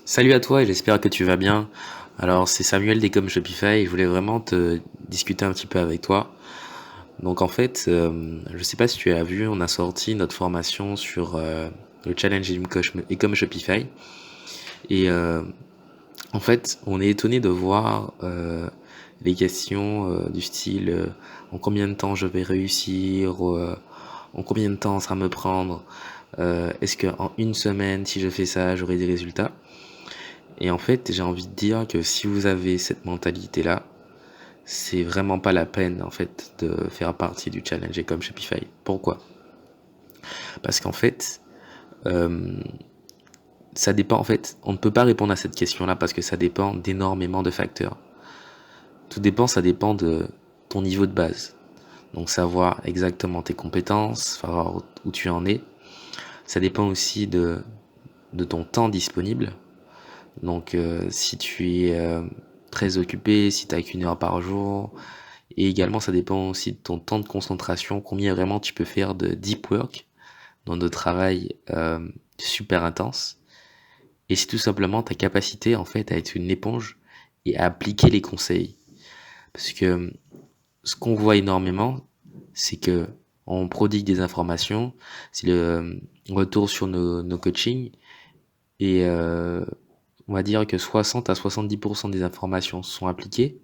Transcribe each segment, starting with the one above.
Salut à toi et j'espère que tu vas bien. Alors c'est Samuel d'Ecom Shopify et je voulais vraiment te discuter un petit peu avec toi. Donc en fait, je sais pas si tu as vu, on a sorti notre formation sur le challenge Ecom Shopify et en fait on est étonné de voir les questions du style en combien de temps je vais réussir, en combien de temps ça va me prendre, est-ce que en une semaine si je fais ça j'aurai des résultats. Et en fait, j'ai envie de dire que si vous avez cette mentalité-là, c'est vraiment pas la peine en fait de faire partie du challenge comme Shopify. Pourquoi? Parce qu'en fait, euh, ça dépend en fait. On ne peut pas répondre à cette question-là parce que ça dépend d'énormément de facteurs. Tout dépend, ça dépend de ton niveau de base. Donc savoir exactement tes compétences, savoir où tu en es. Ça dépend aussi de ton temps disponible. Donc si tu es très occupé, si tu n'as qu'une heure par jour, et également ça dépend aussi de ton temps de concentration, combien vraiment tu peux faire de deep work, donc de travail super intense, et c'est tout simplement ta capacité en fait à être une éponge et à appliquer les conseils. Parce que ce qu'on voit énormément, c'est que on prodigue des informations, c'est le retour sur nos coachings, et on va dire que 60 à 70% des informations sont appliquées,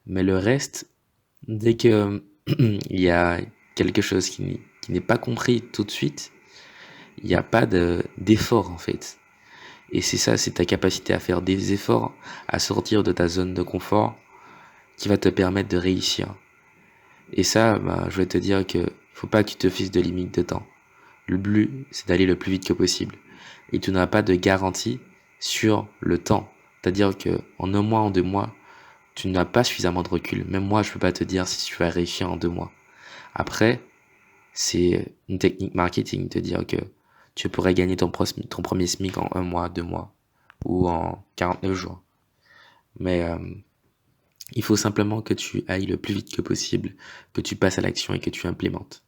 mais le reste, dès que il y a quelque chose qui n'est pas compris tout de suite, il n'y a pas d'effort en fait. Et c'est ça, c'est ta capacité à faire des efforts, à sortir de ta zone de confort qui va te permettre de réussir. Et ça, bah, je vais te dire que faut pas que tu te fixes de limite de temps. Le but, c'est d'aller le plus vite que possible. Et tu n'as pas de garantie sur le temps. C'est-à-dire que en un mois, en 2 mois, tu n'as pas suffisamment de recul. Même moi, je peux pas te dire si tu vas réussir en 2 mois. Après, c'est une technique marketing de dire que tu pourrais gagner ton premier SMIC en 1 mois, 2 mois ou en 49 jours. Mais il faut simplement que tu ailles le plus vite que possible, que tu passes à l'action et que tu implémentes.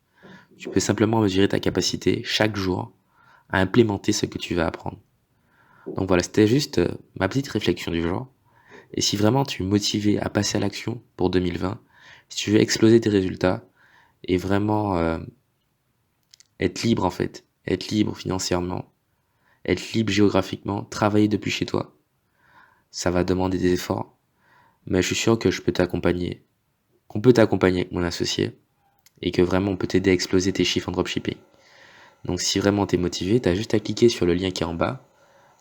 Tu peux simplement mesurer ta capacité chaque jour à implémenter ce que tu vas apprendre. Donc voilà, c'était juste ma petite réflexion du jour. Et si vraiment tu es motivé à passer à l'action pour 2020, si tu veux exploser tes résultats et vraiment être libre en fait, être libre financièrement, être libre géographiquement, travailler depuis chez toi, ça va demander des efforts, mais je suis sûr que je peux t'accompagner, qu'on peut t'accompagner avec mon associé et que vraiment on peut t'aider à exploser tes chiffres en dropshipping. Donc si vraiment t'es motivé, t'as juste à cliquer sur le lien qui est en bas,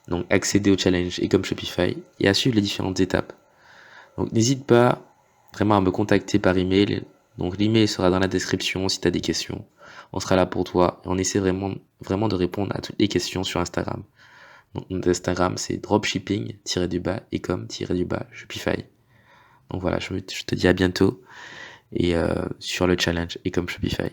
donc accéder au challenge et comme Shopify et à suivre les différentes étapes. Donc n'hésite pas vraiment à me contacter par email. Donc l'email sera dans la description si tu as des questions. On sera là pour toi et on essaie vraiment de répondre à toutes les questions sur Instagram. Donc notre Instagram c'est dropshipping-du-bas et comme-du-bas Shopify. Donc voilà, je te dis à bientôt et sur le challenge et comme Shopify.